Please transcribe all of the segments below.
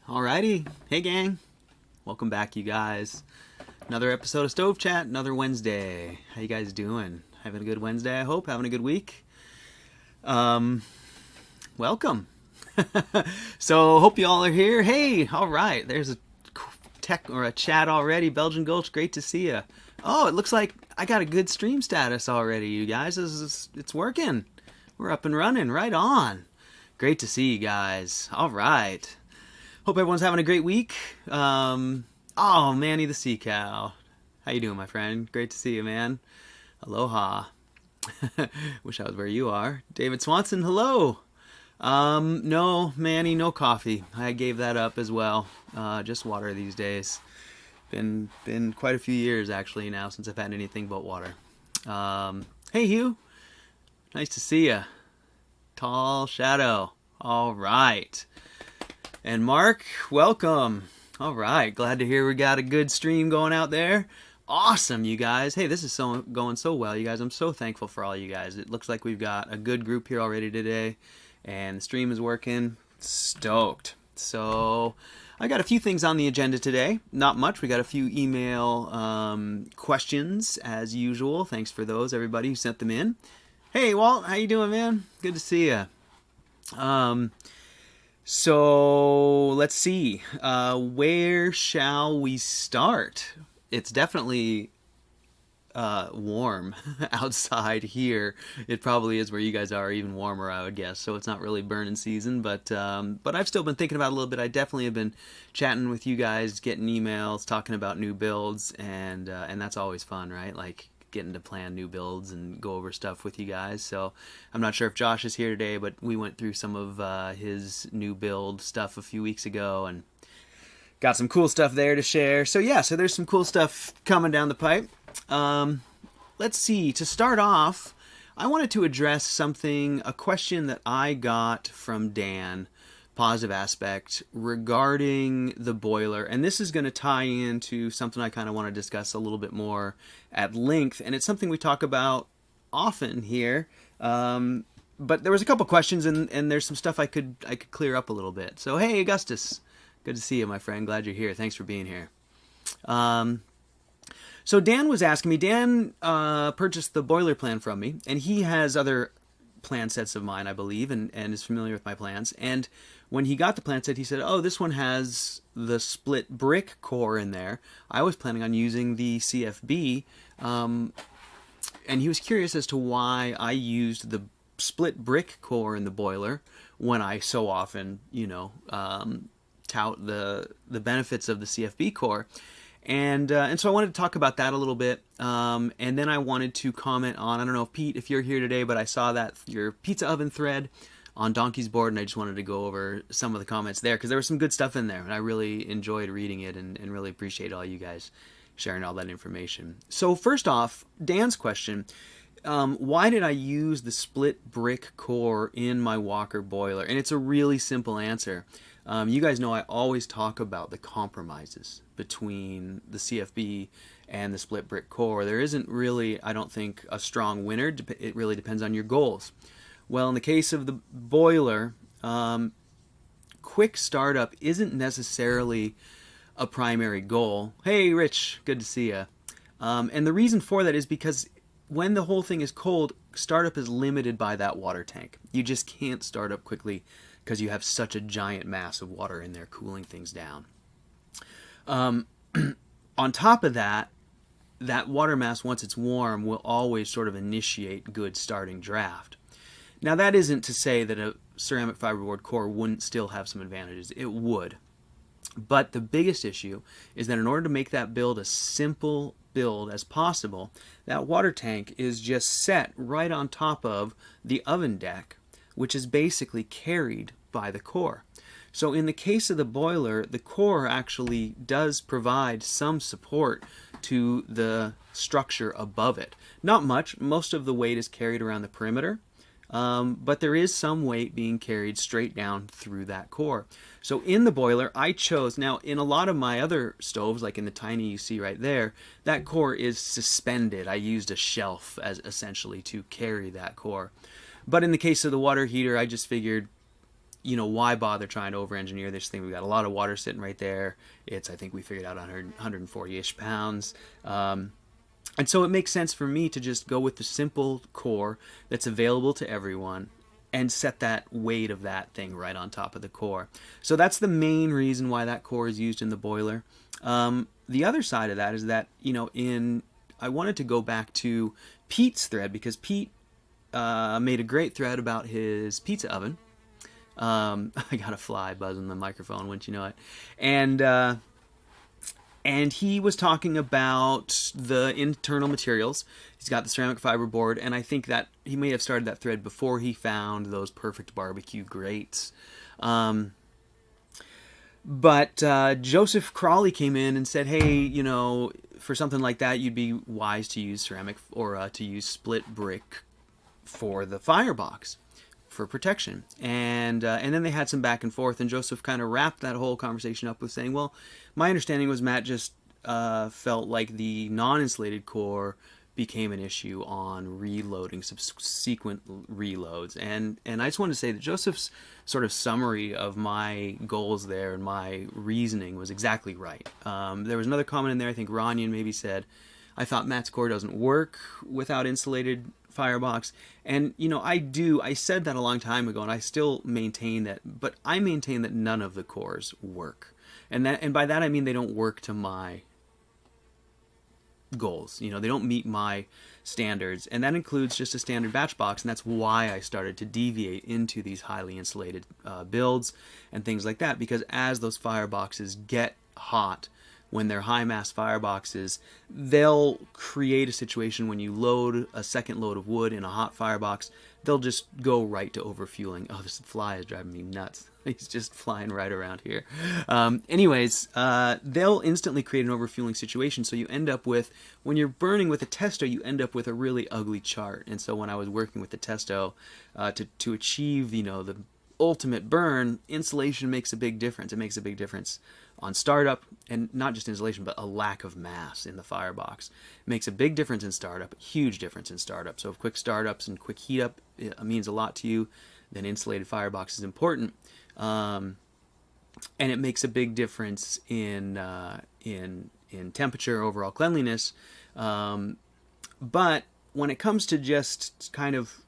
Alrighty, hey gang, welcome back you guys. Another episode of Stove Chat, another Wednesday. How you guys doing? Having a good Wednesday, I hope. Having a good week. Welcome. So hope you all are here. Hey, all right. There's a tech or a chat already. Belgian Gulch, great to see you. Oh, it looks like I got a good stream status already, you guys. It's working. We're up and running. Right on. Great to see you guys. All right. Hope everyone's having a great week. Oh, Manny the Sea Cow. How you doing, my friend? Great to see you, man. Aloha. Wish I was where you are. David Swanson, hello. No, Manny, no coffee. I gave that up as well. Just water these days. Been quite a few years, actually, now since I've had anything but water. Hey, Hugh. Nice to see you. Tall Shadow. All right. And Mark, welcome. All right, glad to hear we got a good stream going out there. Awesome, you guys. Hey, this is going so well, you guys. I'm so thankful for all you guys. It looks like we've got a good group here already today, and the stream is working. Stoked. So I got a few things on the agenda today. Not much. We got a few email questions, as usual. Thanks for those, everybody who sent them in. Hey, Walt, how you doing, man? Good to see you. So let's see, where shall we start? It's definitely warm outside here. It probably is where you guys are, even warmer, I would guess. So it's not really burning season, but I've still been thinking about it a little bit. I definitely have been chatting with you guys, getting emails, talking about new builds, and that's always fun, right? Like getting to plan new builds and go over stuff with you guys. So I'm not sure if Josh is here today, but we went through some of his new build stuff a few weeks ago and got some cool stuff there to share. So yeah, so there's some cool stuff coming down the pipe. Let's see, to start off, I wanted to address a question that I got from Dan, Positive Aspect, regarding the boiler. And this is going to tie into something I kind of want to discuss a little bit more at length. And it's something we talk about often here. But there was a couple questions, and there's some stuff I could clear up a little bit. So hey, Augustus, good to see you, my friend. Glad you're here. Thanks for being here. So Dan was asking me. Dan purchased the boiler plan from me, and he has other plan sets of mine, I believe, and is familiar with my plans. And when he got the plan set, he said, oh, this one has the split brick core in there. I was planning on using the CFB, and he was curious as to why I used the split brick core in the boiler when I so often, tout the benefits of the CFB core. And so I wanted to talk about that a little bit, and then I wanted to comment on, I don't know if Pete, if you're here today, but I saw that your pizza oven thread on Donkey's board, and I just wanted to go over some of the comments there, because there was some good stuff in there, and I really enjoyed reading it, and really appreciate all you guys sharing all that information. So first off, Dan's question, why did I use the split brick core in my Walker boiler? And it's a really simple answer. You guys know I always talk about the compromises between the CFB and the split brick core. There isn't really, I don't think, a strong winner. It really depends on your goals. Well, in the case of the boiler, quick startup isn't necessarily a primary goal. Hey, Rich, good to see you. And the reason for that is because when the whole thing is cold, startup is limited by that water tank. You just can't start up quickly because you have such a giant mass of water in there cooling things down. On top of that, that water mass, once it's warm, will always sort of initiate good starting draft. Now, that isn't to say that a ceramic fiberboard core wouldn't still have some advantages. It would. But the biggest issue is that in order to make that build as simple build as possible, that water tank is just set right on top of the oven deck, which is basically carried by the core. So in the case of the boiler, the core actually does provide some support to the structure above it. Not much. Most of the weight is carried around the perimeter, but there is some weight being carried straight down through that core. So in the boiler, I chose, now in a lot of my other stoves, like in the Tiny you see right there, that core is suspended. I used a shelf as essentially to carry that core. But in the case of the water heater, I just figured why bother trying to over-engineer this thing? We've got a lot of water sitting right there. It's, I think we figured out 140-ish pounds. And so it makes sense for me to just go with the simple core that's available to everyone and set that weight of that thing right on top of the core. So that's the main reason why that core is used in the boiler. The other side of that is that, I wanted to go back to Pete's thread, because Pete made a great thread about his pizza oven. I got a fly buzzing the microphone, wouldn't you know it? And he was talking about the internal materials. He's got the ceramic fiber board, and I think that he may have started that thread before he found those perfect barbecue grates. But Joseph Crawley came in and said, hey, for something like that, you'd be wise to use ceramic or to use split brick for the firebox for protection. And then they had some back and forth, and Joseph kind of wrapped that whole conversation up with saying, well, my understanding was Matt just felt like the non-insulated core became an issue on reloading, subsequent reloads. And I just wanted to say that Joseph's sort of summary of my goals there and my reasoning was exactly right. There was another comment in there, I think Ronyan maybe said, I thought Matt's core doesn't work without insulated firebox. And, I said that a long time ago, and I still maintain that, but I maintain that none of the cores work. And by that I mean they don't work to my goals. They don't meet my standards, and that includes just a standard batch box, and that's why I started to deviate into these highly insulated builds and things like that, because as those fireboxes get hot, when they're high mass fireboxes, they'll create a situation when you load a second load of wood in a hot firebox, they'll just go right to overfueling. Oh, this fly is driving me nuts. He's just flying right around here. They'll instantly create an overfueling situation, so you end up with, when you're burning with a testo, you end up with a really ugly chart. And so when I was working with the testo to achieve, the ultimate burn, insulation makes a big difference. It makes a big difference on startup, and not just insulation, but a lack of mass in the firebox. It makes a big difference in startup, a huge difference in startup. So if quick startups and quick heat up means a lot to you, then insulated firebox is important. And it makes a big difference in temperature, overall cleanliness. But when it comes to just kind of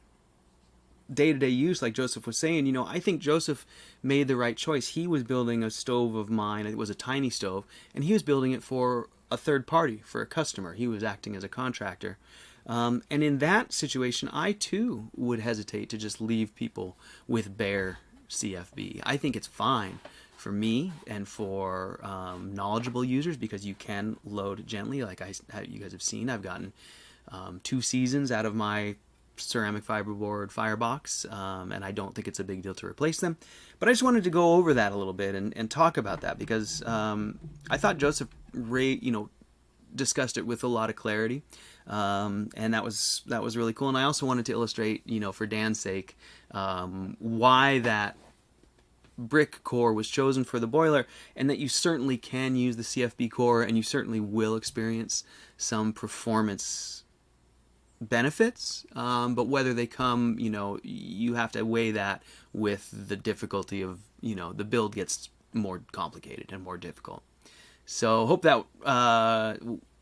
day-to-day use, like Joseph was saying, I think Joseph made the right choice. He was building a stove of mine. It was a tiny stove, and he was building it for a third party, for a customer. He was acting as a contractor. And in that situation, I too would hesitate to just leave people with bare CFB. I think it's fine for me and for knowledgeable users, because you can load gently. Like you guys have seen, I've gotten 2 seasons out of my ceramic fiberboard firebox, and I don't think it's a big deal to replace them. But I just wanted to go over that a little bit and talk about that, because I thought Joseph discussed it with a lot of clarity, and that was really cool. And I also wanted to illustrate, for Dan's sake, why that brick core was chosen for the boiler, and that you certainly can use the CFB core, and you certainly will experience some performance benefits, but whether they come, you have to weigh that with the difficulty of, the build gets more complicated and more difficult. So hope that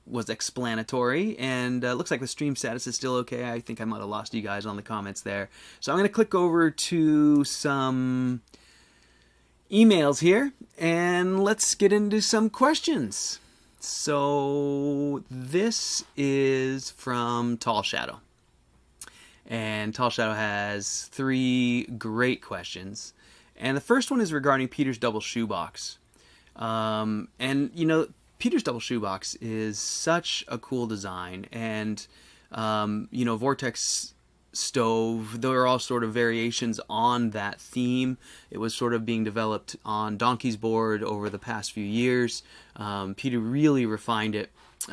was explanatory, and looks like the stream status is still okay. I think I might have lost you guys on the comments there. So I'm going to click over to some emails here, and let's get into some questions. So this is from Tall Shadow, and Tall Shadow has 3 great questions, and the first one is regarding Peter's double shoebox. And Peter's double shoebox is such a cool design, and Vortex stove, there are all sort of variations on that theme. It was sort of being developed on Donkey's board over the past few years. Peter really refined it,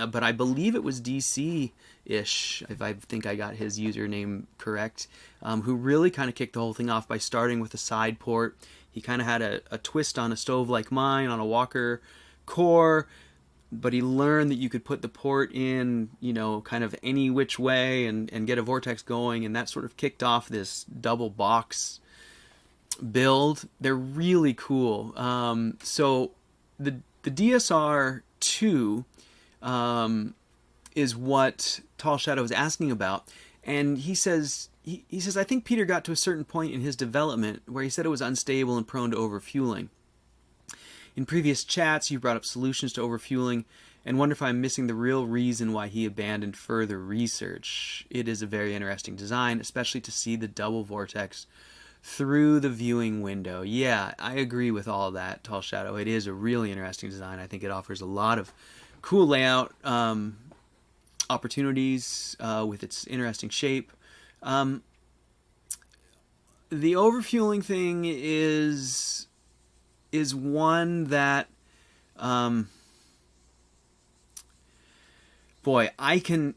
but I believe it was DC-ish, if I think I got his username correct, who really kind of kicked the whole thing off by starting with a side port. He kind of had a twist on a stove like mine on a Walker core, but he learned that you could put the port in, kind of any which way and get a vortex going, and that sort of kicked off this double box build. They're really cool. So the DSR 2 is what Tall Shadow was asking about, and he says I think Peter got to a certain point in his development where he said it was unstable and prone to overfueling. In previous chats, you brought up solutions to overfueling and wonder if I'm missing the real reason why he abandoned further research. It is a very interesting design, especially to see the double vortex through the viewing window. Yeah, I agree with all of that, Tall Shadow. It is a really interesting design. I think it offers a lot of cool layout opportunities with its interesting shape. The overfueling thing is one that boy, I can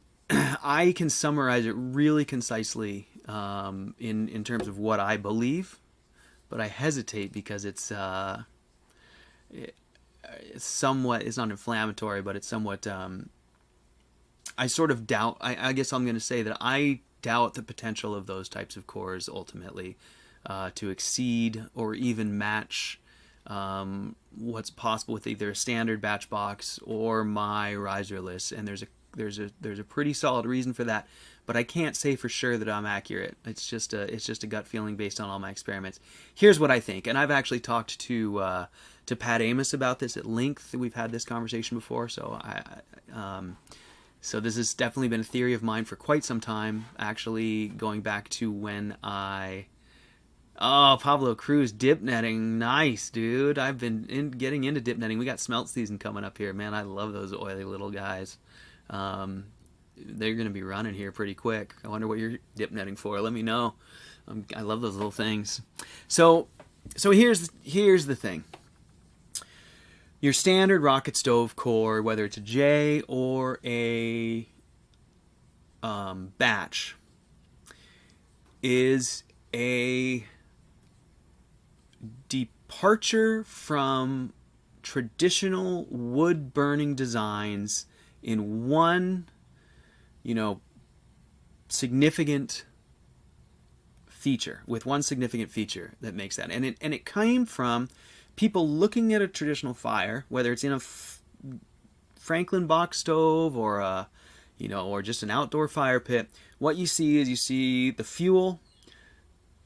summarize it really concisely in terms of what I believe, but I hesitate because it's somewhat, it's not inflammatory, but it's somewhat I sort of doubt, I guess I'm going to say that I doubt the potential of those types of cores ultimately to exceed or even match what's possible with either a standard batch box or my riser list, and there's a pretty solid reason for that, but I can't say for sure that I'm accurate. It's just a gut feeling based on all my experiments. Here's what I think, and I've actually talked to Pat Amos about this at length. We've had this conversation before, so so this has definitely been a theory of mine for quite some time, actually going back to when Pablo Cruz, dip netting. Nice, dude. I've been getting into dip netting. We got smelt season coming up here. Man, I love those oily little guys. They're going to be running here pretty quick. I wonder what you're dip netting for. Let me know. I love those little things. So here's the thing. Your standard rocket stove core, whether it's a J or a batch, is a departure from traditional wood burning designs in one, significant feature, with one significant feature that makes that. And it came from people looking at a traditional fire, whether it's in a Franklin box stove or or just an outdoor fire pit. What you see is the fuel,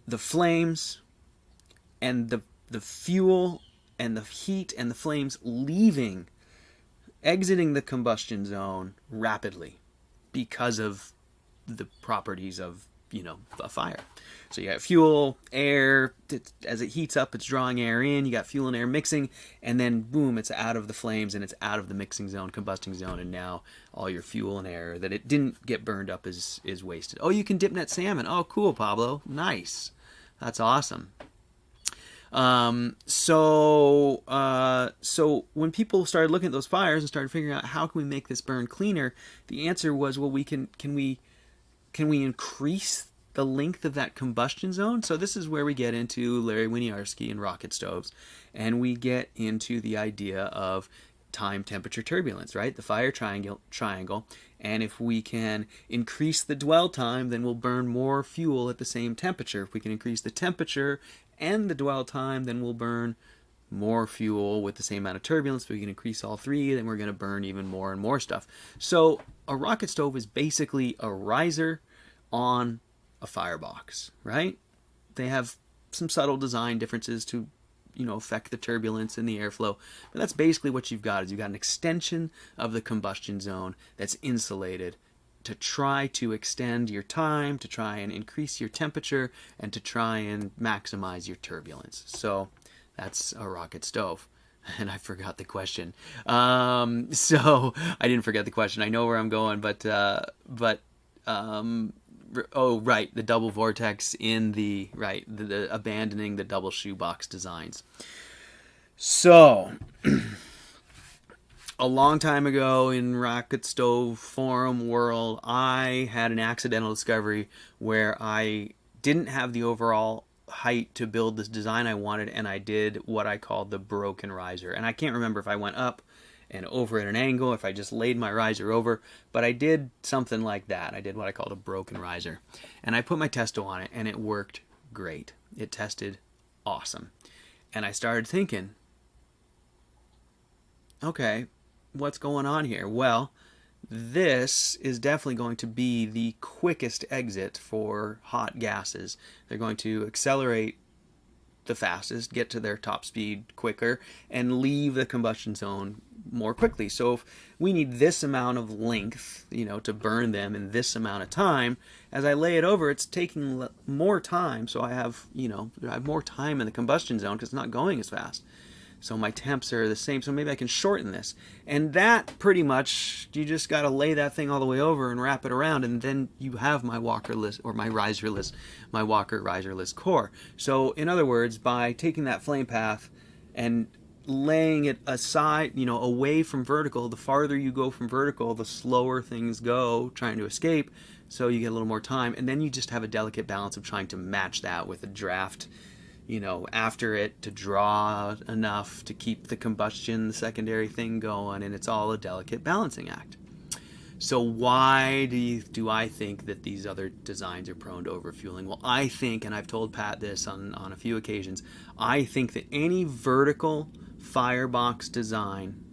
the flames, and the fuel and the heat and the flames exiting the combustion zone rapidly because of the properties of a fire. So you got fuel, air, as it heats up, it's drawing air in, you got fuel and air mixing, and then boom, it's out of the flames and it's out of the mixing zone, combusting zone, and now all your fuel and air that it didn't get burned up is wasted. Oh, you can dip net salmon. Oh, cool, Pablo. Nice. That's awesome. So when people started looking at those fires and started figuring out how can we make this burn cleaner, the answer was, well, can we increase the length of that combustion zone? So this is where we get into Larry Winiarski and rocket stoves, and we get into the idea of time temperature turbulence, right? The fire triangle. And if we can increase the dwell time, then we'll burn more fuel at the same temperature. If we can increase the temperature and the dwell time, then we'll burn more fuel with the same amount of turbulence. If we can increase all three, then we're going to burn even more and more stuff. So a rocket stove is basically a riser on a firebox, right? They have some subtle design differences to affect the turbulence and the airflow, but that's basically what you've got. Is you've got an extension of the combustion zone that's insulated to try to extend your time, to try and increase your temperature, and to try and maximize your turbulence. So that's a rocket stove. And I forgot the question. So I didn't forget the question. I know where I'm going, but oh, right, the double vortex in the abandoning the double shoebox designs. So a long time ago in rocket stove forum world, I had an accidental discovery where I didn't have the overall height to build this design I wanted, and I did what I called the broken riser. And I can't remember if I went up and over at an angle, if I just laid my riser over, but I did something like that. I did what I called a broken riser. And I put my testo on it, and it worked great. It tested awesome. And I started thinking, okay, what's going on here? Well, this is definitely going to be the quickest exit for hot gases. They're going to accelerate the fastest, get to their top speed quicker, and leave the combustion zone more quickly. So if we need this amount of length, to burn them in this amount of time, as I lay it over, it's taking more time. So I have more time in the combustion zone because it's not going as fast. So my temps are the same, so maybe I can shorten this. And that pretty much, you just got to lay that thing all the way over and wrap it around, and then you have my walkerless, or my riserless, my walker riserless core. So in other words, by taking that flame path and laying it aside, away from vertical, the farther you go from vertical, the slower things go trying to escape, so you get a little more time. And then you just have a delicate balance of trying to match that with a draft after it to draw enough to keep the combustion, the secondary thing going, and it's all a delicate balancing act. So why do I think that these other designs are prone to overfueling? Well, I think, and I've told Pat this on a few occasions, I think that any vertical firebox design,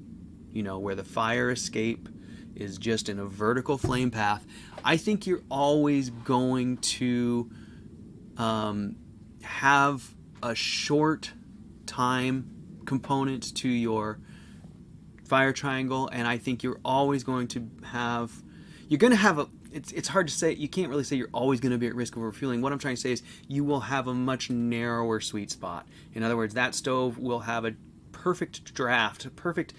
where the fire escape is just in a vertical flame path, I think you're always going to have a short time component to your fire triangle, and I think you're always going to have it's hard to say, you can't really say you're always going to be at risk of overfueling. What I'm trying to say is you will have a much narrower sweet spot. In other words, that stove will have a perfect draft, a perfect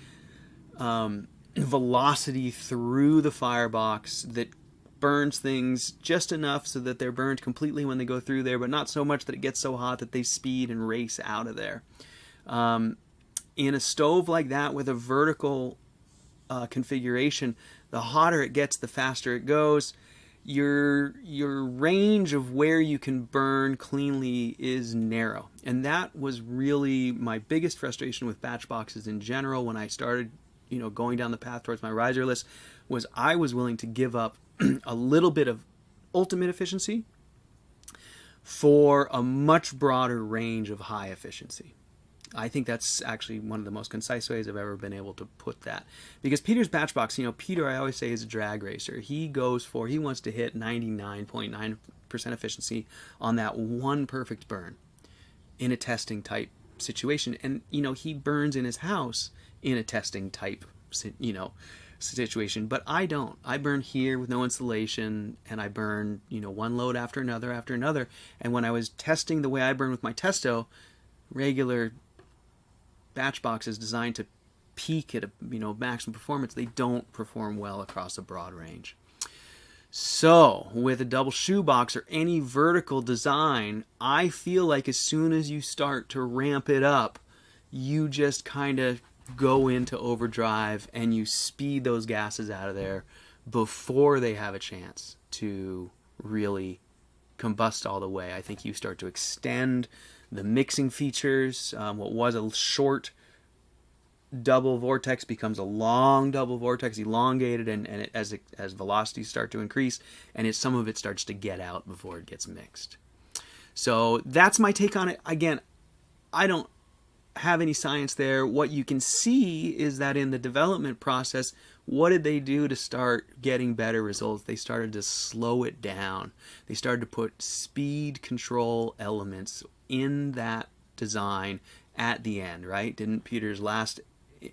velocity through the firebox that burns things just enough so that they're burned completely when they go through there, but not so much that it gets so hot that they speed and race out of there. In a stove like that with a vertical configuration, the hotter it gets, the faster it goes. Your range of where you can burn cleanly is narrow, and that was really my biggest frustration with batch boxes in general when I started going down the path towards my riserless, was I was willing to give up a little bit of ultimate efficiency for a much broader range of high efficiency. I think that's actually one of the most concise ways I've ever been able to put that. Because Peter's batch box, Peter, I always say, is a drag racer. He wants to hit 99.9% efficiency on that one perfect burn in a testing type situation. And, he burns in his house in a testing type, situation, but I don't. I burn here with no insulation, and I burn, one load after another. And when I was testing the way I burn with my Testo, regular batch boxes designed to peak at a maximum performance, they don't perform well across a broad range. So with a double shoebox or any vertical design, I feel like as soon as you start to ramp it up, you just kind of go into overdrive and you speed those gases out of there before they have a chance to really combust all the way. I think you start to extend the mixing features. What was a short double vortex becomes a long double vortex, elongated, and as velocities start to increase, and some of it starts to get out before it gets mixed. So that's my take on it. Again, I don't have any science there. What you can see is that in the development process, what did they do to start getting better results? They started to slow it down. They started to put speed control elements in that design at the end, right? Didn't Peter's last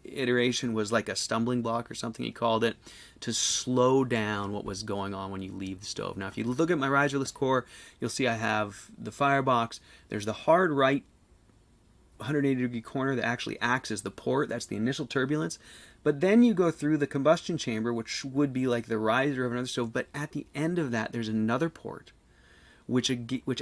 iteration was like a stumbling block or something, he called it, to slow down what was going on when you leave the stove. Now, if you look at my riserless core, you'll see I have the firebox. There's the hard right 180-degree corner that actually acts as the port. That's the initial turbulence. But then you go through the combustion chamber, which would be like the riser of another stove. But at the end of that, there's another port, which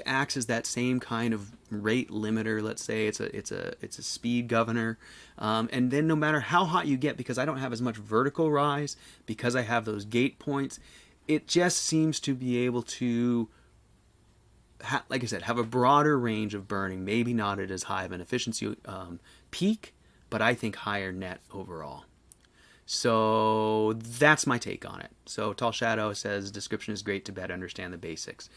acts as that same kind of rate limiter. Let's say it's a speed governor. And then no matter how hot you get, because I don't have as much vertical rise, because I have those gate points, it just seems to be able to, like I said, have a broader range of burning. Maybe not at as high of an efficiency peak, but I think higher net overall. So that's my take on it. So Tall Shadow says, description is great to better understand the basics.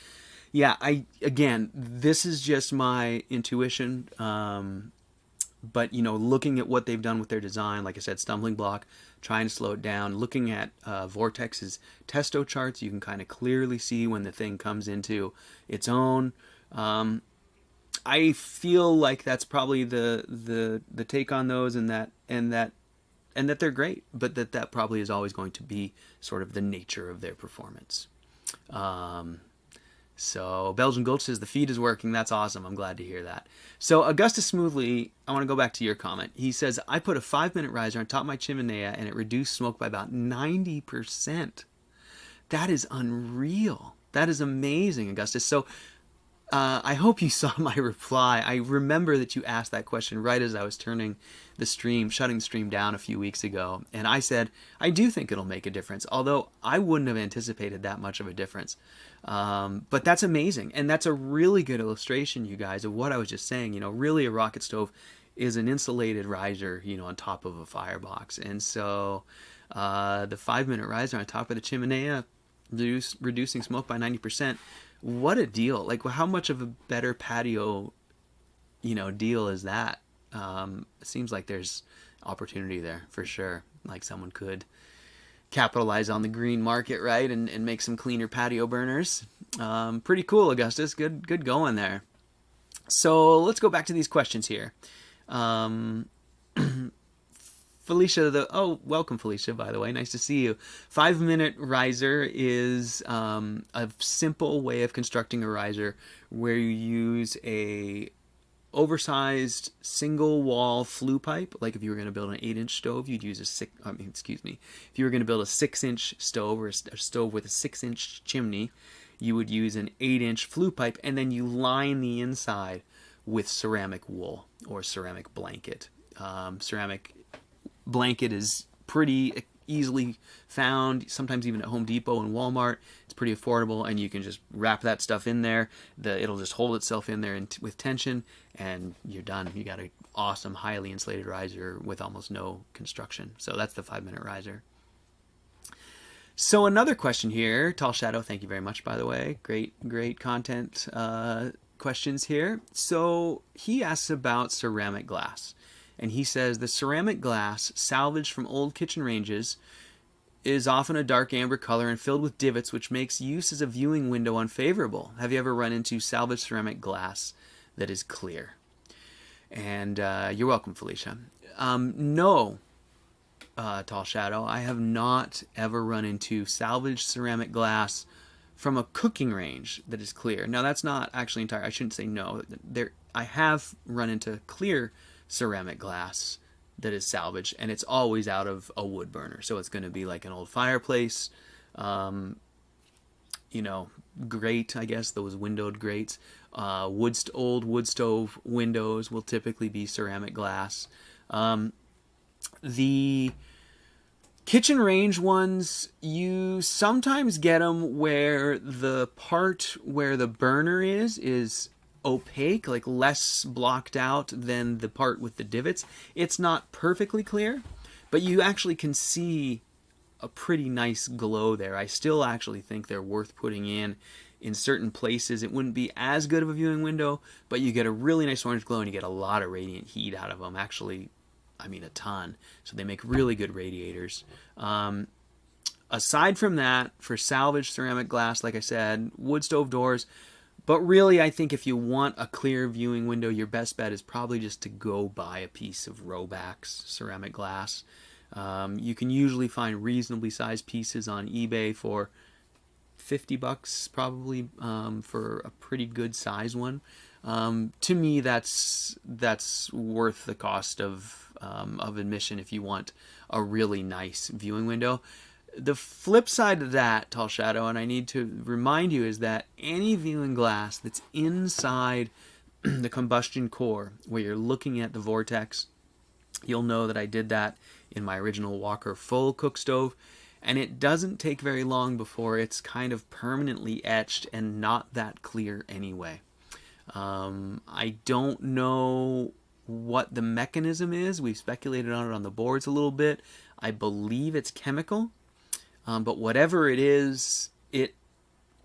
Yeah, again, this is just my intuition. But looking at what they've done with their design, like I said, stumbling block, trying to slow it down, looking at Vortex's testo charts, you can kind of clearly see when the thing comes into its own. I feel like that's probably the take on those, and that they're great, but that probably is always going to be sort of the nature of their performance. So Belgian Gulch says the feed is working. That's awesome. I'm glad to hear that. So Augustus Smoothly, I want to go back to your comment. He says, I put a 5-minute riser on top of my chimenea and it reduced smoke by about 90%. That is unreal. That is amazing, Augustus. So I hope you saw my reply. I remember that you asked that question right as I was shutting the stream down a few weeks ago. And I said, I do think it'll make a difference, although I wouldn't have anticipated that much of a difference. But that's amazing. And that's a really good illustration, you guys, of what I was just saying. Really a rocket stove is an insulated riser, on top of a firebox. And so the 5-minute riser on top of the chimenea, reducing smoke by 90%. What a deal. Like, how much of a better patio, deal is that? It seems like there's opportunity there for sure. Like someone could capitalize on the green market, right? And make some cleaner patio burners. Pretty cool, Augustus. Good going there. So let's go back to these questions here. Felicia, welcome Felicia, by the way. Nice to see you. 5-minute riser is a simple way of constructing a riser where you use a oversized single wall flue pipe. Like if you were going to build an 8-inch stove, you'd use if you were going to build a 6-inch stove or a stove with a 6-inch chimney, you would use an 8-inch flue pipe, and then you line the inside with ceramic wool or ceramic blanket. Ceramic blanket is pretty easily found, sometimes even at Home Depot and Walmart. It's pretty affordable, and you can just wrap that stuff in there. It'll just hold itself in there with tension, and you're done. You got an awesome, highly insulated riser with almost no construction. So that's the 5-minute riser. So another question here, Tall Shadow, thank you very much, by the way. Great content questions here. So he asks about ceramic glass. And he says, the ceramic glass salvaged from old kitchen ranges is often a dark amber color and filled with divots, which makes use as a viewing window unfavorable. Have you ever run into salvaged ceramic glass that is clear? And you're welcome, Felicia. No, Tall Shadow, I have not ever run into salvaged ceramic glass from a cooking range that is clear. Now, that's not actually entire. I shouldn't say no. I have run into clear ceramic glass that is salvaged, and it's always out of a wood burner. So it's going to be like an old fireplace, grate, I guess, those windowed grates. Old wood stove windows will typically be ceramic glass. The kitchen range ones, you sometimes get them where the part where the burner is opaque, like less blocked out than the part with the divots. It's not perfectly clear, but you actually can see a pretty nice glow there. I still actually think they're worth putting in certain places. It wouldn't be as good of a viewing window, but you get a really nice orange glow and you get a lot of radiant heat out of them. Actually, a ton. So they make really good radiators. Aside from that, for salvaged ceramic glass, like I said, wood stove doors. But really, I think if you want a clear viewing window, your best bet is probably just to go buy a piece of Robax ceramic glass. You can usually find reasonably sized pieces on eBay for $50 probably for a pretty good size one. To me, that's worth the cost of admission if you want a really nice viewing window. The flip side of that, Tall Shadow, and I need to remind you, is that any viewing glass that's inside the combustion core, where you're looking at the vortex, you'll know that I did that in my original Walker full cook stove, and it doesn't take very long before it's kind of permanently etched and not that clear anyway. I don't know what the mechanism is. We've speculated on it on the boards a little bit. I believe it's chemical. But whatever it is,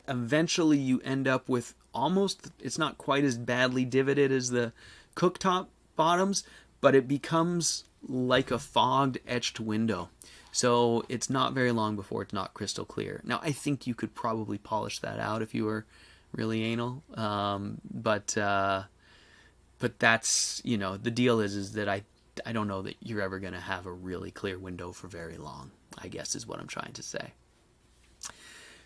eventually you end up with it's not quite as badly divoted as the cooktop bottoms, but it becomes like a fogged etched window. So it's not very long before it's not crystal clear. Now, I think you could probably polish that out if you were really anal. But that's, the deal is that I don't know that you're ever going to have a really clear window for very long, I guess is what I'm trying to say.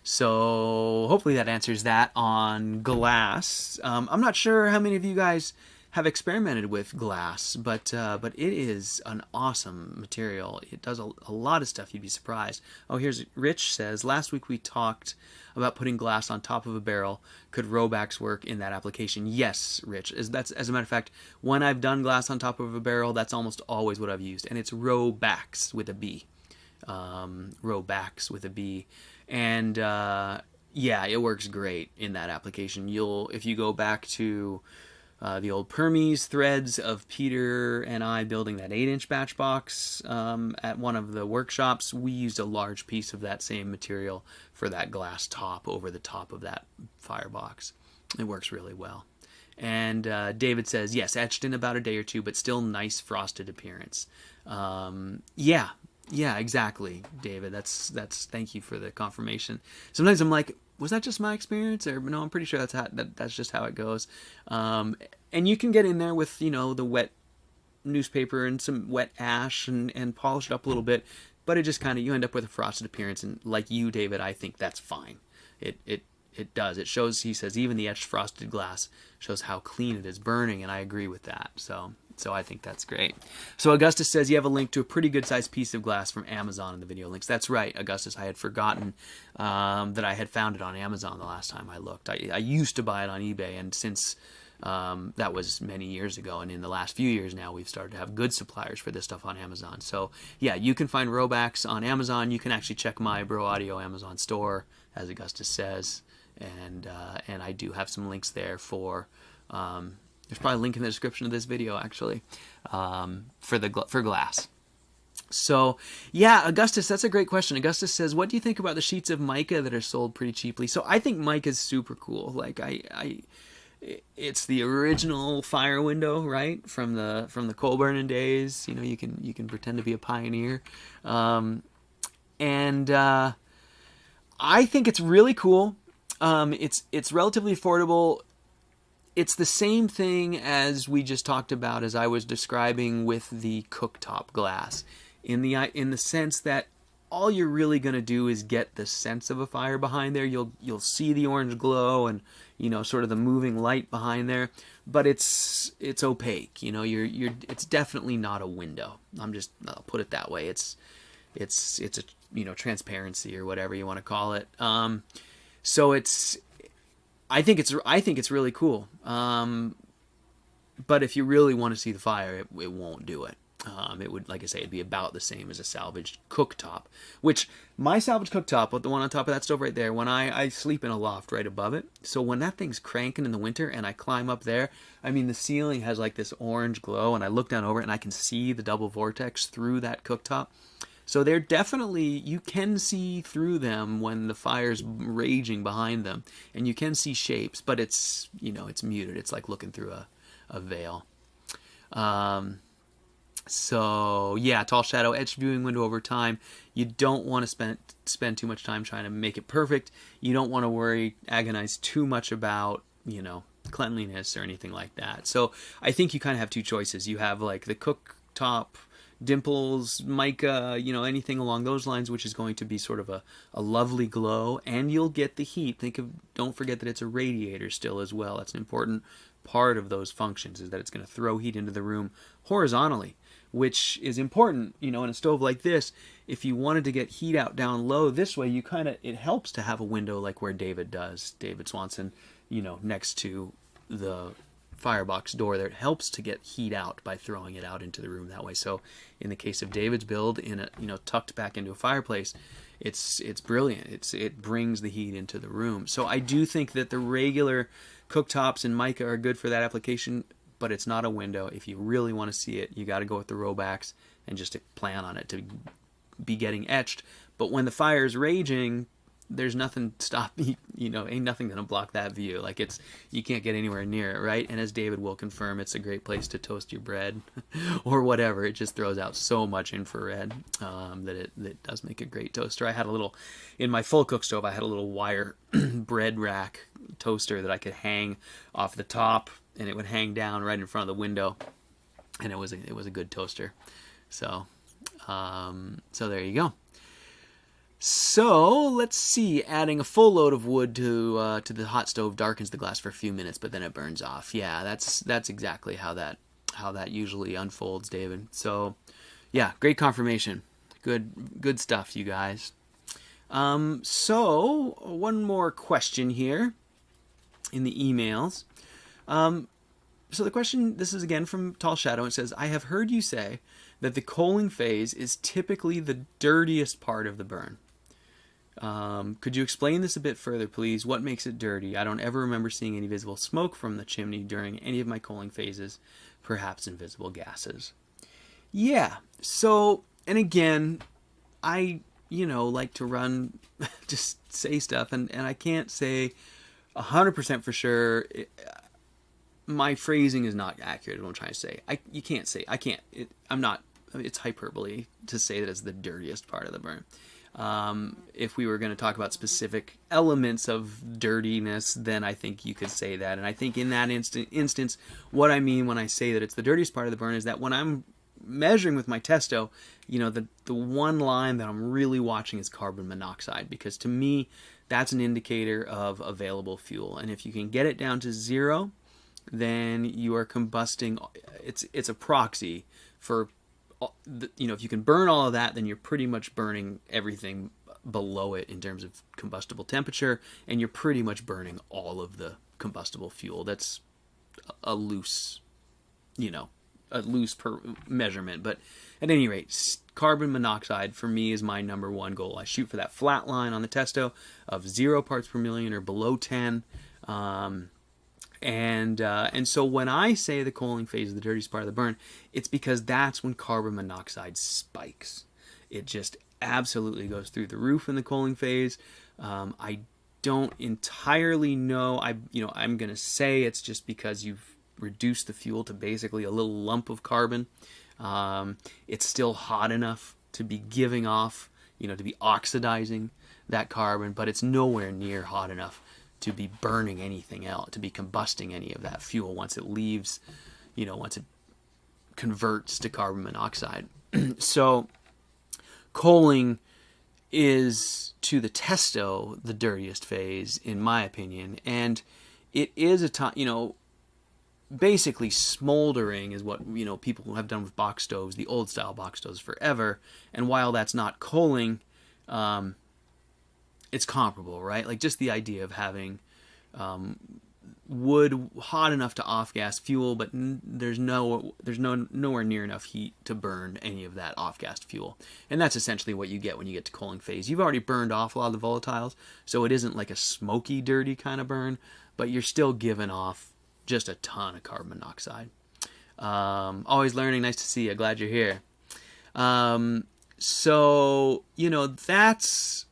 So hopefully that answers that on glass. I'm not sure how many of you guys have experimented with glass, but it is an awesome material. It does a lot of stuff. You'd be surprised. Oh, here's Rich says, last week we talked about putting glass on top of a barrel. Could Robax work in that application? Yes, Rich. As a matter of fact, when I've done glass on top of a barrel, that's almost always what I've used, and it's Robax with a B. Robax with a B. And yeah, it works great in that application. If you go back to the old Permies threads of Peter and I building that 8-inch batch box at one of the workshops, we used a large piece of that same material for that glass top over the top of that Firebox. It works really well. And David says, yes, etched in about a day or two, but still nice frosted appearance. Yeah, exactly, David. That's. Thank you for the confirmation. Sometimes I'm like, was that just my experience? Or no, I'm pretty sure that's just how it goes. And you can get in there with the wet newspaper and some wet ash and polish it up a little bit, but it just kind of, you end up with a frosted appearance. And like you, David, I think that's fine. It does. It shows. He says even the etched frosted glass shows how clean it is burning, and I agree with that. So I think that's great. So Augustus says you have a link to a pretty good sized piece of glass from Amazon in the video links. That's right, Augustus. I had forgotten that I had found it on Amazon the last time I looked. I used to buy it on eBay, and since that was many years ago, and in the last few years now, we've started to have good suppliers for this stuff on Amazon. So yeah, you can find Robax on Amazon. You can actually check my Bro Audio Amazon store, as Augustus says, and I do have some links there for. There's probably a link in the description of this video, actually, for glass. So, yeah, Augustus, that's a great question. Augustus says, what do you think about the sheets of mica that are sold pretty cheaply? So I think mica is super cool. Like, it's the original fire window, right, from the coal burning days. You can pretend to be a pioneer, and I think it's really cool. It's relatively affordable. It's the same thing as we just talked about, as I was describing with the cooktop glass, in the sense that all you're really going to do is get the sense of a fire behind there. You'll see the orange glow and sort of the moving light behind there, but it's opaque. It's definitely not a window. I'll put it that way. It's a transparency or whatever you want to call it. So I think it's really cool. But if you really want to see the fire, it won't do it. It would, like I say, it'd be about the same as a salvaged cooktop, which my salvaged cooktop, the one on top of that stove right there, when I sleep in a loft right above it. So when that thing's cranking in the winter and I climb up there, I mean, the ceiling has like this orange glow, and I look down over it and I can see the double vortex through that cooktop. So they're definitely, you can see through them when the fire's raging behind them, and you can see shapes, but it's muted. It's like looking through a veil. So yeah, tall shadow, etched viewing window over time. You don't want to spend too much time trying to make it perfect. You don't want to agonize too much about, cleanliness or anything like that. So I think you kind of have two choices. You have like the cooktop, dimples, mica, anything along those lines, which is going to be sort of a lovely glow, and you'll get the heat. Don't forget that it's a radiator still as well. That's an important part of those functions, is that it's going to throw heat into the room horizontally, which is important, in a stove like this. If you wanted to get heat out down low this way, it helps to have a window like where David Swanson, next to the Firebox door there. It helps to get heat out by throwing it out into the room that way. So in the case of David's build, tucked back into a fireplace, it's brilliant. It brings the heat into the room. So I do think that the regular cooktops and mica are good for that application, but it's not a window. If you really want to see it, you got to go with the Robax and just plan on it to be getting etched. But when the fire is raging, there's nothing ain't nothing gonna block that view. Like you can't get anywhere near it, right? And as David will confirm, it's a great place to toast your bread or whatever. It just throws out so much infrared that it does make a great toaster. I had a little, in my full cook stove, I had a little wire bread rack toaster that I could hang off the top, and it would hang down right in front of the window, and it was a good toaster. So there you go. So let's see. Adding a full load of wood to the hot stove darkens the glass for a few minutes, but then it burns off. Yeah, that's exactly how that usually unfolds, David. So yeah, great confirmation. Good stuff, you guys. So one more question here in the emails. So the question, this is again from Tall Shadow. It says, I have heard you say that the coaling phase is typically the dirtiest part of the burn. Could you explain this a bit further, please? What makes it dirty? I don't ever remember seeing any visible smoke from the chimney during any of my coaling phases, perhaps invisible gases. Yeah, so, and again, I, like to run, just say stuff, and I can't say 100% for sure. My phrasing is not accurate, is what I'm trying to say. It's hyperbole to say that it's the dirtiest part of the burn. If we were going to talk about specific elements of dirtiness, then I think you could say that. And I think in that instance, what I mean when I say that it's the dirtiest part of the burn is that when I'm measuring with my testo, the one line that I'm really watching is carbon monoxide, because to me, that's an indicator of available fuel. And if you can get it down to 0, then you are combusting. It's a proxy for, if you can burn all of that, then you're pretty much burning everything below it in terms of combustible temperature, and you're pretty much burning all of the combustible fuel. That's a loose measurement. But at any rate, carbon monoxide for me is my number one goal. I shoot for that flat line on the testo of 0 parts per million or below 10. And so when I say the coaling phase is the dirtiest part of the burn, it's because that's when carbon monoxide spikes. It just absolutely goes through the roof in the coaling phase. I don't entirely know. I'm going to say it's just because you've reduced the fuel to basically a little lump of carbon. It's still hot enough to be giving off, to be oxidizing that carbon, but it's nowhere near hot enough to be burning anything else, to be combusting any of that fuel once it leaves, once it converts to carbon monoxide. So coaling is, to the testo, the dirtiest phase, in my opinion. And it is a time, basically smoldering is what, people have done with box stoves, the old style box stoves forever. And while that's not coaling, it's comparable, right? Like just the idea of having wood hot enough to off-gas fuel, but there's nowhere near enough heat to burn any of that off-gassed fuel. And that's essentially what you get when you get to coaling phase. You've already burned off a lot of the volatiles, so it isn't like a smoky, dirty kind of burn, but you're still giving off just a ton of carbon monoxide. Always learning. Nice to see you. Glad you're here. So, that's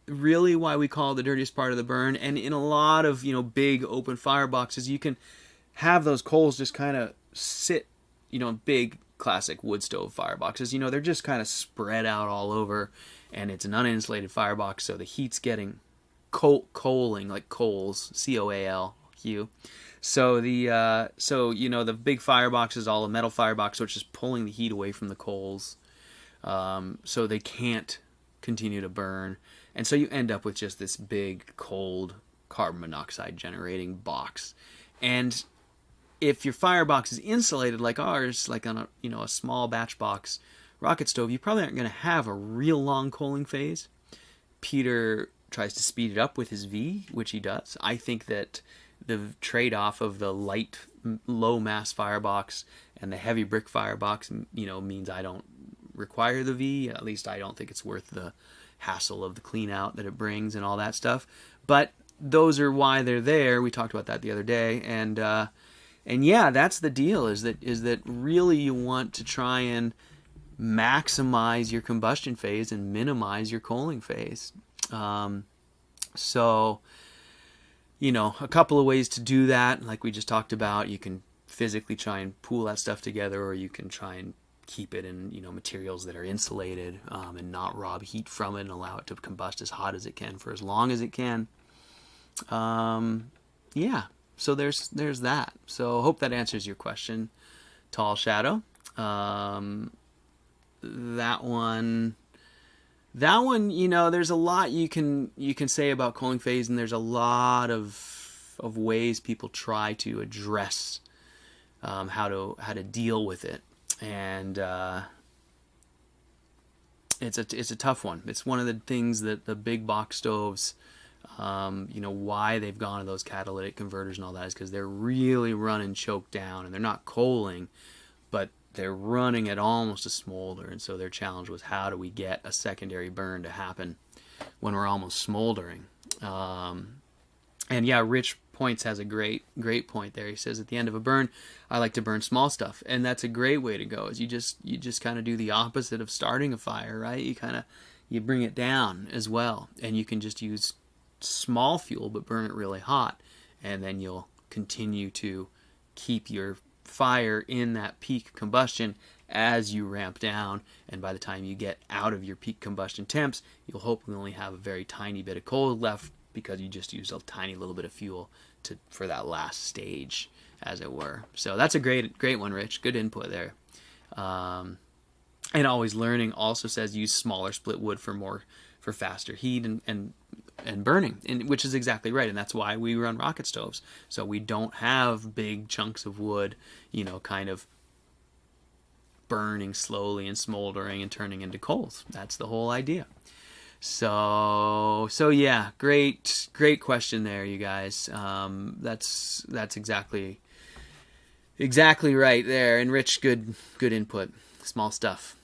really why we call it the dirtiest part of the burn. And in a lot of, big open fireboxes, you can have those coals just kind of sit, big classic wood stove fireboxes, they're just kind of spread out all over, and it's an uninsulated firebox, so the heat's getting coaling, like coals, C-O-A-L-Q. So the big firebox is all a metal firebox, so it's just pulling the heat away from the coals, so they can't continue to burn. And so you end up with just this big, cold, carbon monoxide generating box. And if your firebox is insulated like ours, like on a small batch box rocket stove, you probably aren't going to have a real long coaling phase. Peter tries to speed it up with his V, which he does. I think that the trade-off of the light, low-mass firebox and the heavy brick firebox, means I don't require the V. At least I don't think it's worth the hassle of the clean out that it brings and all that stuff. But those are why they're there. We talked about that the other day. And yeah, that's the deal, is that really you want to try and maximize your combustion phase and minimize your coaling phase. So, a couple of ways to do that, like we just talked about. You can physically try and pool that stuff together, or you can try and keep it in, materials that are insulated, and not rob heat from it and allow it to combust as hot as it can for as long as it can. Yeah, so there's that. So hope that answers your question, Tall Shadow. That one, there's a lot you can say about cooling phase, and there's a lot of ways people try to address how to deal with it, and it's a tough one. It's one of the things that the big box stoves, why they've gone to those catalytic converters and all that is because they're really running choked down, and they're not coaling, but they're running at almost a smolder. And so their challenge was, how do we get a secondary burn to happen when we're almost smoldering? And yeah, Rich Points has a great point there. He says, at the end of a burn, I like to burn small stuff, and that's a great way to go. Is you just kind of do the opposite of starting a fire, right? You bring it down as well, and you can just use small fuel but burn it really hot, and then you'll continue to keep your fire in that peak combustion as you ramp down, and by the time you get out of your peak combustion temps, you'll hopefully only have a very tiny bit of coal left because you just used a tiny little bit of fuel for that last stage, as it were. So that's a great one, Rich. Good input there. And Always Learning also says use smaller split wood for faster heat and burning, which is exactly right, and that's why we run rocket stoves. So we don't have big chunks of wood, kind of burning slowly and smoldering and turning into coals. That's the whole idea. So yeah, great question there, you guys. That's exactly right there. And Rich, good input. Small stuff.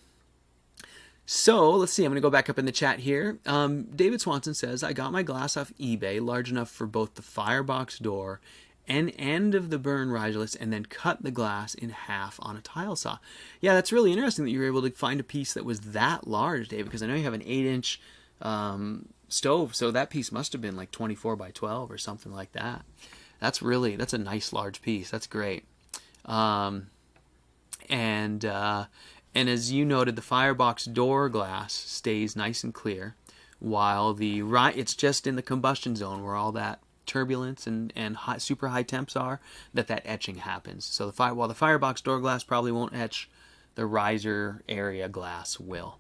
So let's see, I'm going to go back up in the chat here. David Swanson says, I got my glass off eBay, large enough for both the Firebox door and end of the burn riserless, and then cut the glass in half on a tile saw. Yeah, that's really interesting that you were able to find a piece that was that large, David, because I know you have an 8-inch stove, so that piece must have been like 24 by 12 or something like that. That's a nice large piece. That's great. And as you noted, the Firebox door glass stays nice and clear, while it's just in the combustion zone where all that turbulence and super high temps are that etching happens. So while the Firebox door glass probably won't etch, the riser area glass will.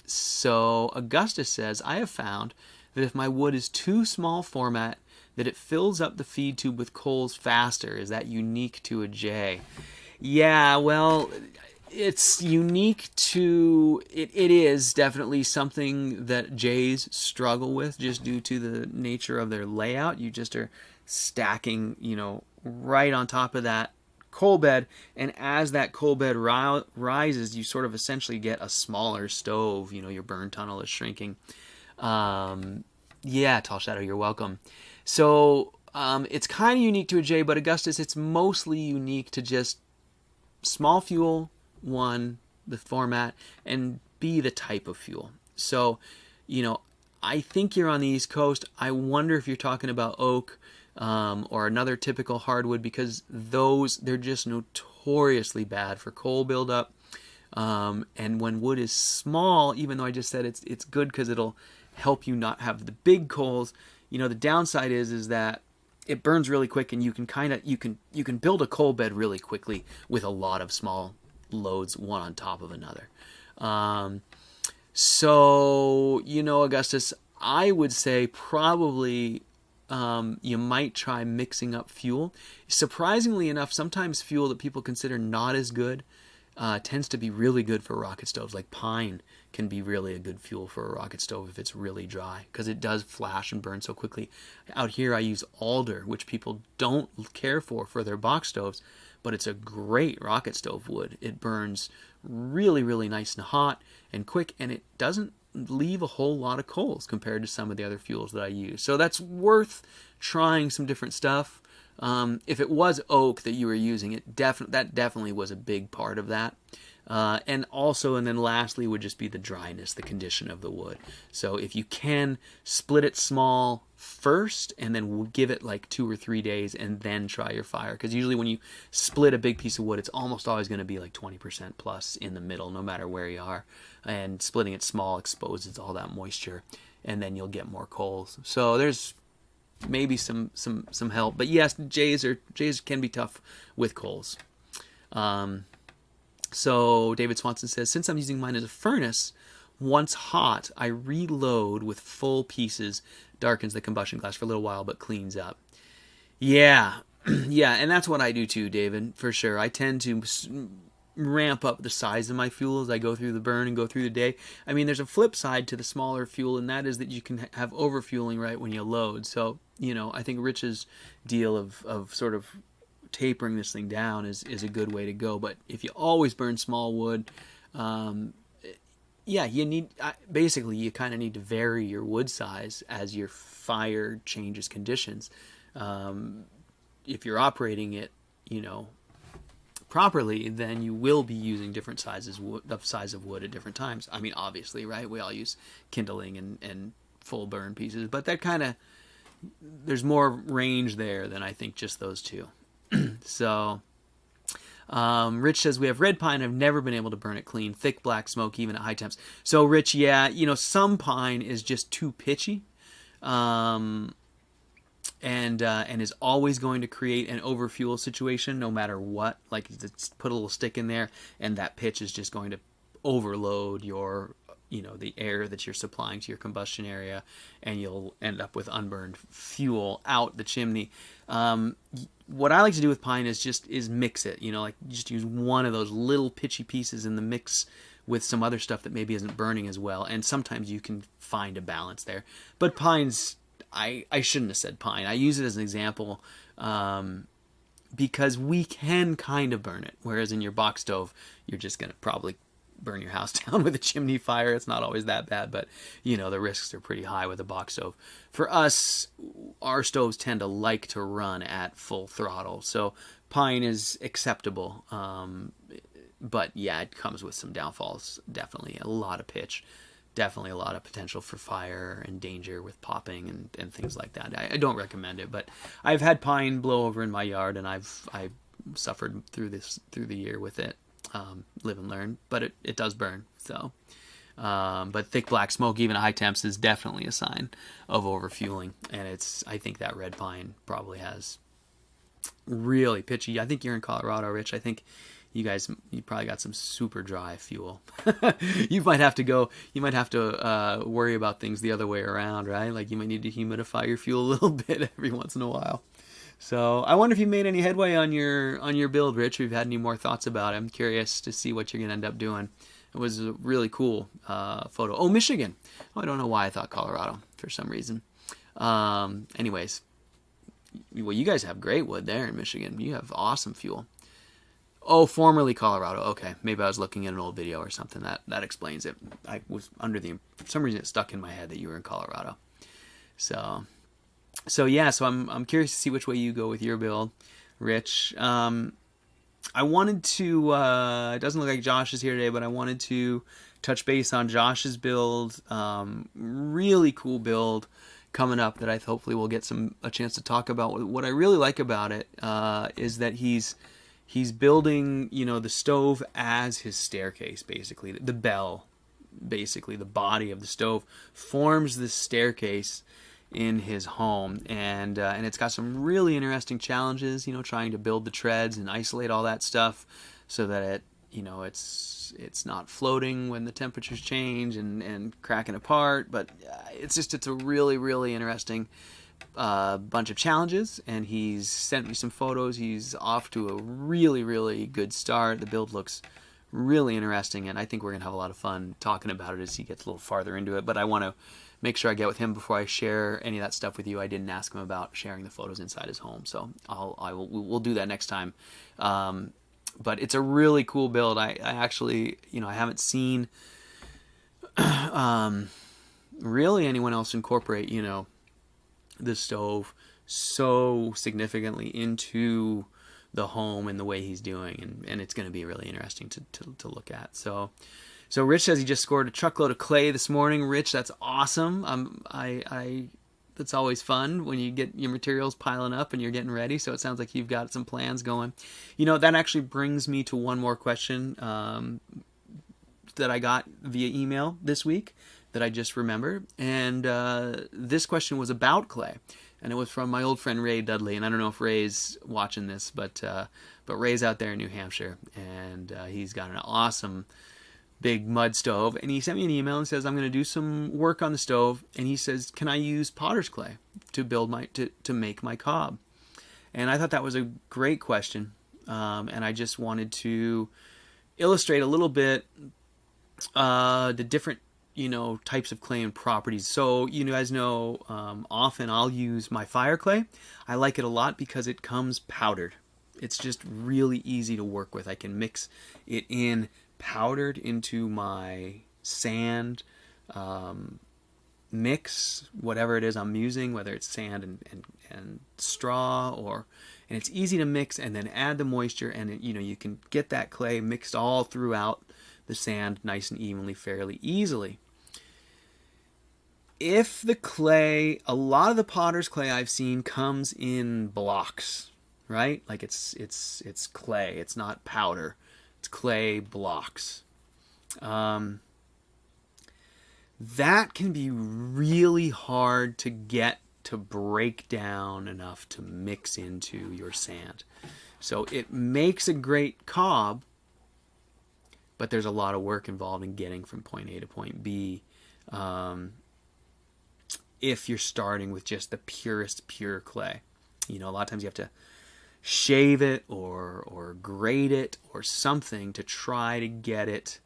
So Augustus says, I have found that if my wood is too small format, that it fills up the feed tube with coals faster. Is that unique to a J? Yeah, well, it's unique to... It is definitely something that J's struggle with just due to the nature of their layout. You just are stacking, right on top of that coal bed, and as that coal bed rises, you sort of essentially get a smaller stove. Your burn tunnel is shrinking. Yeah, Tall Shadow, you're welcome. So it's kind of unique to a J, but Augustus, it's mostly unique to just small fuel, one, the format, and B, the type of fuel. So, I think you're on the East Coast. I wonder if you're talking about oak or another typical hardwood, because they're just notoriously bad for coal buildup. And when wood is small, even though I just said it's good because it'll help you not have the big coals, the downside is that it burns really quick, and you can build a coal bed really quickly with a lot of small loads, one on top of another. So Augustus, I would say probably you might try mixing up fuel. Surprisingly enough, sometimes fuel that people consider not as good tends to be really good for rocket stoves. Like pine can be really a good fuel for a rocket stove if it's really dry, because it does flash and burn so quickly. Out here I use alder, which people don't care for their box stoves, but it's a great rocket stove wood. It burns really, really nice and hot and quick, and it doesn't leave a whole lot of coals compared to some of the other fuels that I use. So that's worth trying some different stuff. If it was oak that you were using, that definitely was a big part of that. And then lastly would just be the dryness, the condition of the wood. So if you can split it small first and then give it like 2 or 3 days and then try your fire, because usually when you split a big piece of wood, it's almost always going to be like 20% plus in the middle, no matter where you are. And splitting it small exposes all that moisture, and then you'll get more coals. So there's maybe some help, but yes, jays can be tough with coals. So David Swanson says, since I'm using mine as a furnace, once hot, I reload with full pieces, darkens the combustion glass for a little while, but cleans up. Yeah, yeah, and that's what I do too, David, for sure. I tend to ramp up the size of my fuel as I go through the burn and go through the day. I mean, there's a flip side to the smaller fuel, and that is that you can have overfueling right when you load. So, I think Rich's deal of sort of tapering this thing down is a good way to go. But if you always burn small wood, you kind of need to vary your wood size as your fire changes conditions. If you're operating it, properly, then you will be using different sizes of size of wood at different times. I mean, obviously, right? We all use kindling and full burn pieces, but that kind of, there's more range there than I think just those two. So, Rich says, we have red pine. I've never been able to burn it clean. Thick black smoke, even at high temps. So, Rich, yeah, some pine is just too pitchy. And is always going to create an overfuel situation no matter what. Like, put a little stick in there, and that pitch is just going to overload your, the air that you're supplying to your combustion area, and you'll end up with unburned fuel out the chimney. What I like to do with pine is mix it. Like just use one of those little pitchy pieces in the mix with some other stuff that maybe isn't burning as well, and sometimes you can find a balance there. But pine's, I shouldn't have said pine. I use it as an example because we can kind of burn it, whereas in your box stove, you're just going to probably burn your house down with a chimney fire. It's not always that bad, but the risks are pretty high with a box stove. For us, our stoves tend to like to run at full throttle, so pine is acceptable. But yeah, it comes with some downfalls. Definitely a lot of pitch. Definitely a lot of potential for fire and danger with popping and things like that. I don't recommend it, but I've had pine blow over in my yard, and I've suffered through the year with it. Live and learn, but it does burn. So, but thick black smoke, even at high temps, is definitely a sign of overfueling, and I think that red pine probably has really pitchy. I think you're in Colorado, Rich. I think you probably got some super dry fuel. You might have to worry about things the other way around, right? Like you might need to humidify your fuel a little bit every once in a while. So I wonder if you made any headway on your build, Rich, or if you've had any more thoughts about it. I'm curious to see what you're going to end up doing. It was a really cool photo. Oh, Michigan. Oh, I don't know why I thought Colorado for some reason. Anyways, well, you guys have great wood there in Michigan. You have awesome fuel. Oh, formerly Colorado. Okay, maybe I was looking at an old video or something. That explains it. I was for some reason it stuck in my head that you were in Colorado. So yeah, so I'm curious to see which way you go with your build, Rich. I wanted to, it doesn't look like Josh is here today, but I wanted to touch base on Josh's build. Really cool build coming up that I hopefully will get a chance to talk about. What I really like about it is that he's building, the stove as his staircase, basically. The bell, basically, the body of the stove forms this staircase in his home, and it's got some really interesting challenges, trying to build the treads and isolate all that stuff so that it's not floating when the temperatures change and cracking apart. But it's a really, really interesting bunch of challenges, and he's sent me some photos. He's off to a really, really good start. The build looks really interesting, and I think we're gonna have a lot of fun talking about it as he gets a little farther into it. But I want to make sure I get with him before I share any of that stuff with you. I didn't ask him about sharing the photos inside his home, so we'll do that next time. But it's a really cool build. I actually, I haven't seen really anyone else incorporate, the stove so significantly into the home and the way he's doing, and it's going to be really interesting to look at. So Rich says he just scored a truckload of clay this morning. Rich, that's awesome. That's always fun when you get your materials piling up and you're getting ready. So it sounds like you've got some plans going. That actually brings me to one more question that I got via email this week that I just remembered. And this question was about clay. And it was from my old friend Ray Dudley. And I don't know if Ray's watching this, but Ray's out there in New Hampshire. And he's got an awesome big mud stove, and he sent me an email and says, I'm going to do some work on the stove, and he says, can I use potter's clay to make my cob? And I thought that was a great question, and I just wanted to illustrate a little bit the different types of clay and properties. So you guys know, often I'll use my fire clay. I like it a lot because it comes powdered. It's just really easy to work with. I can mix it in powdered into my sand mix, whatever it is I'm using, whether it's sand and straw, and it's easy to mix and then add the moisture, and you can get that clay mixed all throughout the sand nice and evenly, fairly easily. If the clay, a lot of the potter's clay I've seen comes in blocks, right? Like it's clay, it's not powder. Clay blocks. That can be really hard to get to break down enough to mix into your sand. So it makes a great cob, but there's a lot of work involved in getting from point A to point B. If you're starting with just the purest pure clay, a lot of times you have to shave it or grate it or something to try to get it,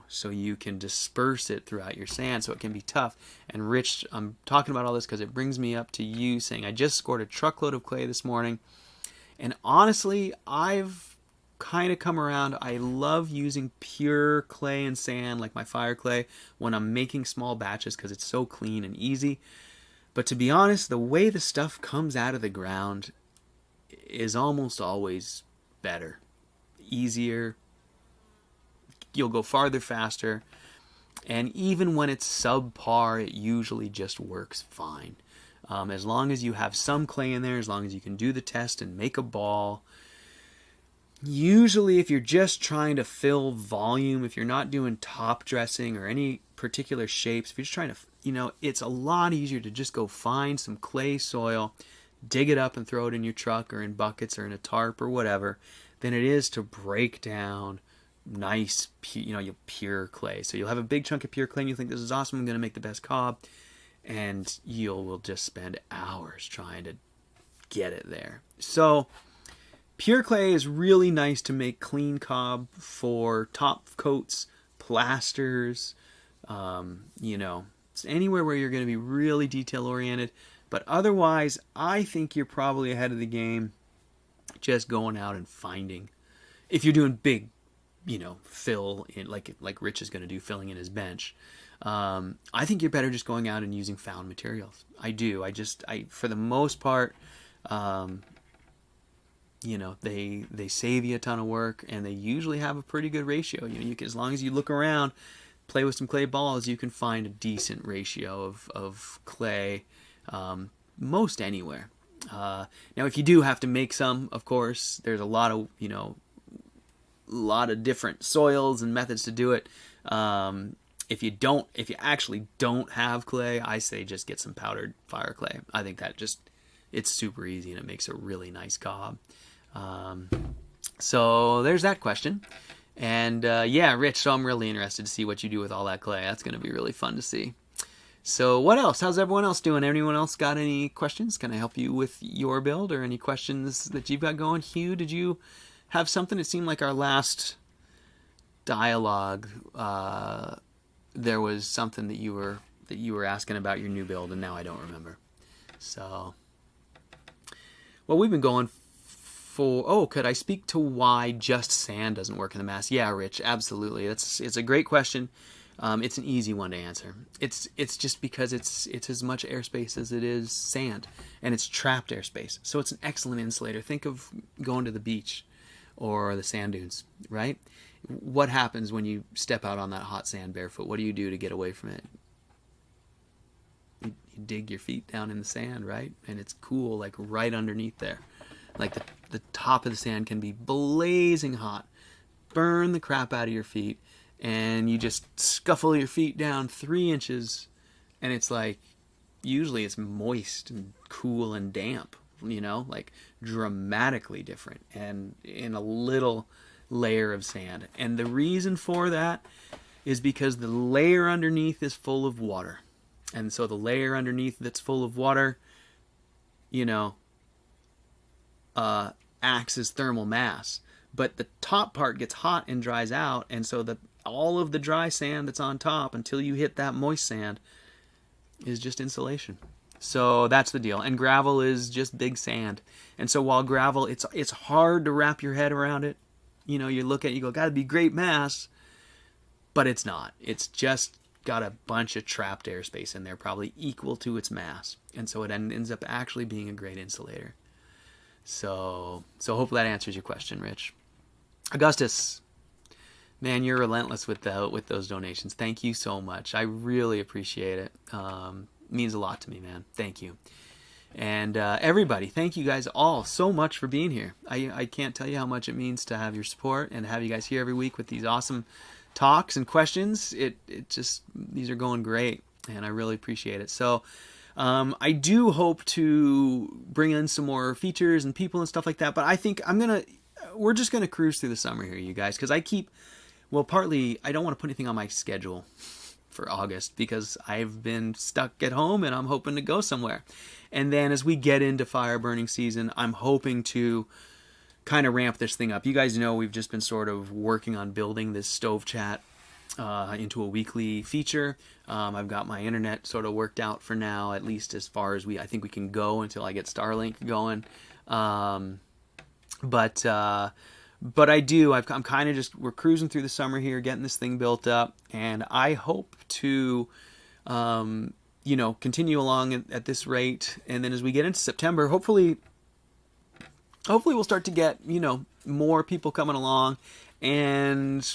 so you can disperse it throughout your sand, so it can be tough. And Rich, I'm talking about all this because it brings me up to you saying I just scored a truckload of clay this morning, and honestly, I've kind of come around. I love using pure clay and sand like my fire clay when I'm making small batches because it's so clean and easy. But to be honest, the way the stuff comes out of the ground is almost always better, easier. You'll go farther faster, and even when it's subpar, it usually just works fine. As long as you have some clay in there, as long as you can do the test and make a ball. Usually, if you're just trying to fill volume, if you're not doing top dressing or any particular shapes, if you're just trying to, it's a lot easier to just go find some clay soil, dig it up and throw it in your truck or in buckets or in a tarp or whatever, than it is to break down nice, pure clay. So you'll have a big chunk of pure clay and you think, this is awesome, I'm going to make the best cob, and you will just spend hours trying to get it there. So pure clay is really nice to make clean cob for top coats, plasters, it's anywhere where you're going to be really detail oriented. But otherwise, I think you're probably ahead of the game just going out and finding. If you're doing big, fill in, like Rich is going to do, filling in his bench, I think you're better just going out and using found materials. I do. I for the most part, they save you a ton of work, and they usually have a pretty good ratio. You can, as long as you look around, play with some clay balls, you can find a decent ratio of clay. Most anywhere. Now, if you do have to make some, of course, there's a lot of different soils and methods to do it. If you actually don't have clay, I say just get some powdered fire clay. I think that it's super easy and it makes a really nice cob. So there's that question. And Rich, so I'm really interested to see what you do with all that clay. That's going to be really fun to see. So what else? How's everyone else doing? Anyone else got any questions? Can I help you with your build or any questions that you've got going? Hugh, did you have something? It seemed like our last dialogue, there was something that you were asking about your new build, and now I don't remember. So, well, we've been going for, could I speak to why just sand doesn't work in the mass? Yeah, Rich, absolutely. It's a great question. It's an easy one to answer. It's just because it's as much airspace as it is sand, and it's trapped airspace. So it's an excellent insulator. Think of going to the beach or the sand dunes, right? What happens when you step out on that hot sand barefoot? What do you do to get away from it? You dig your feet down in the sand, right? And it's cool, like right underneath there. Like the top of the sand can be blazing hot, burn the crap out of your feet, and you just scuffle your feet down 3 inches, and it's like, usually it's moist and cool and damp, like dramatically different, and in a little layer of sand. And the reason for that is because the layer underneath is full of water. And so the layer underneath that's full of water, acts as thermal mass. But the top part gets hot and dries out, and so all of the dry sand that's on top until you hit that moist sand is just insulation. So that's the deal. And gravel is just big sand. And so while gravel, it's hard to wrap your head around it. You look at it, you go, gotta be great mass, but it's not. It's just got a bunch of trapped airspace in there, probably equal to its mass. And so it ends up actually being a great insulator. So hopefully that answers your question, Rich. Augustus, man, you're relentless with those donations. Thank you so much. I really appreciate it. Means a lot to me, man. Thank you. And everybody, thank you guys all so much for being here. I can't tell you how much it means to have your support and to have you guys here every week with these awesome talks and questions. It just, these are going great, and I really appreciate it. So I do hope to bring in some more features and people and stuff like that, but I think we're just gonna cruise through the summer here, you guys, because partly I don't want to put anything on my schedule for August because I've been stuck at home and I'm hoping to go somewhere. And then as we get into fire burning season, I'm hoping to kind of ramp this thing up. You guys know we've just been sort of working on building this stove chat into a weekly feature. I've got my internet sort of worked out for now, at least as far as I think we can go until I get Starlink going. But I'm kind of we're cruising through the summer here, getting this thing built up, and I hope to, continue along at this rate. And then as we get into September, hopefully we'll start to get, more people coming along, and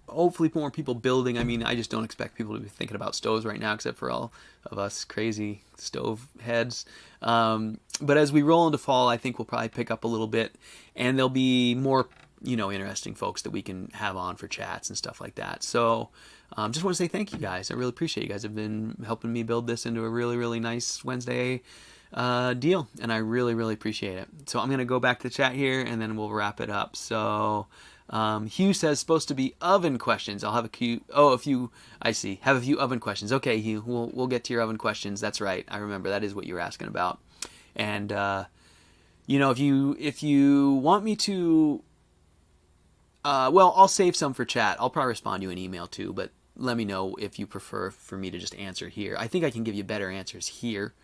hopefully more people building. I mean, I just don't expect people to be thinking about stoves right now, except for all of us crazy stove heads. But as we roll into fall, I think we'll probably pick up a little bit, and there'll be more, interesting folks that we can have on for chats and stuff like that. So just want to say thank you guys. I really appreciate you guys have been helping me build this into a really, really nice Wednesday deal, and I really, really appreciate it. So I'm going to go back to the chat here, and then we'll wrap it up. So Hugh says supposed to be oven questions. I'll have a few. I see. Have a few oven questions. Okay, Hugh, we'll get to your oven questions. That's right. I remember that is what you were asking about. And if you want me to, I'll save some for chat. I'll probably respond to you in email too, but let me know if you prefer for me to just answer here. I think I can give you better answers here,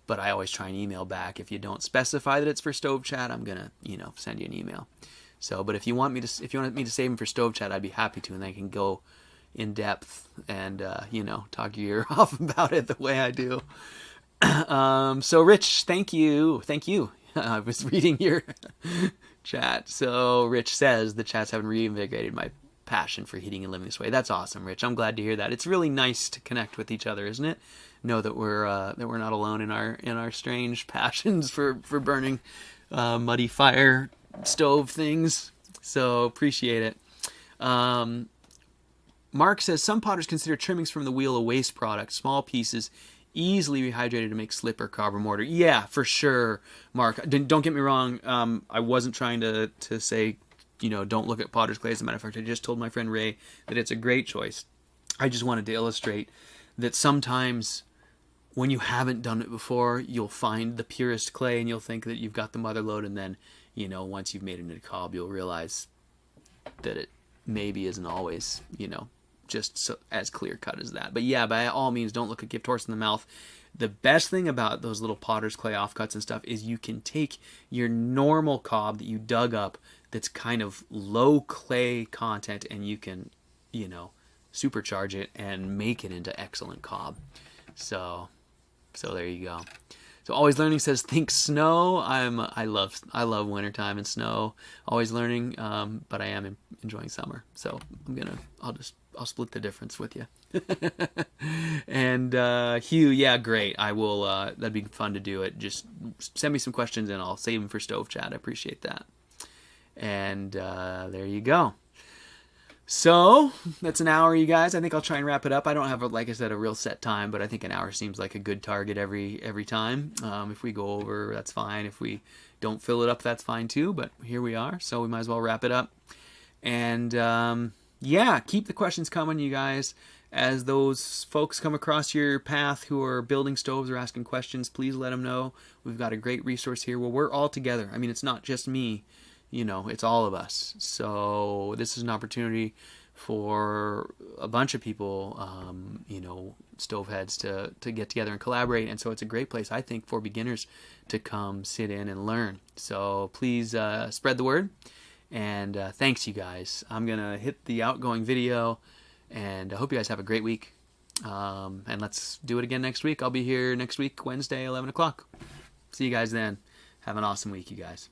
but I always try and email back. If you don't specify that it's for stove chat, I'm gonna, send you an email. So, but if you want me to save them for stove chat, I'd be happy to, and I can go in depth and talk your ear off about it the way I do. So Rich, thank you. I was reading your chat. So Rich says the chats haven't reinvigorated my passion for heating and living this way. That's awesome, Rich. I'm glad to hear that. It's really nice to connect with each other, isn't it? Know that we're not alone in our strange passions for burning muddy fire stove things. So appreciate it. Mark says some potters consider trimmings from the wheel a waste product, small pieces easily rehydrated to make slip or carb or mortar. Yeah, for sure, Mark. Don't get me wrong. I wasn't trying to say, don't look at potter's clay. As a matter of fact, I just told my friend Ray that it's a great choice. I just wanted to illustrate that sometimes when you haven't done it before, you'll find the purest clay and you'll think that you've got the mother lode, and then, once you've made it into cob, you'll realize that it maybe isn't always, just so as clear cut as that. But yeah, by all means, don't look a gift horse in the mouth. The best thing about those little potter's clay offcuts and stuff is you can take your normal cob that you dug up that's kind of low clay content, and you can, supercharge it and make it into excellent cob. So there you go. So Always Learning says, think snow. I love wintertime and snow. Always learning, but I am enjoying summer. So I'll split the difference with you. And Hugh, yeah, great. I will. That'd be fun to do it. Just send me some questions and I'll save them for Stove Chat. I appreciate that. And there you go. So that's an hour, you guys. I think I'll try and wrap it up. I don't have, like I said, a real set time, but I think an hour seems like a good target every time. If we go over, that's fine. If we don't fill it up, that's fine too. But here we are, so we might as well wrap it up. And yeah, keep the questions coming, you guys. As those folks come across your path who are building stoves or asking questions, please let them know. We've got a great resource here. Well, we're all together. I mean, it's not just me. It's all of us. So this is an opportunity for a bunch of people, stove heads to get together and collaborate. And so it's a great place, I think, for beginners to come sit in and learn. So please spread the word. And thanks, you guys. I'm going to hit the outgoing video. And I hope you guys have a great week. And let's do it again next week. I'll be here next week, Wednesday, 11 o'clock. See you guys then. Have an awesome week, you guys.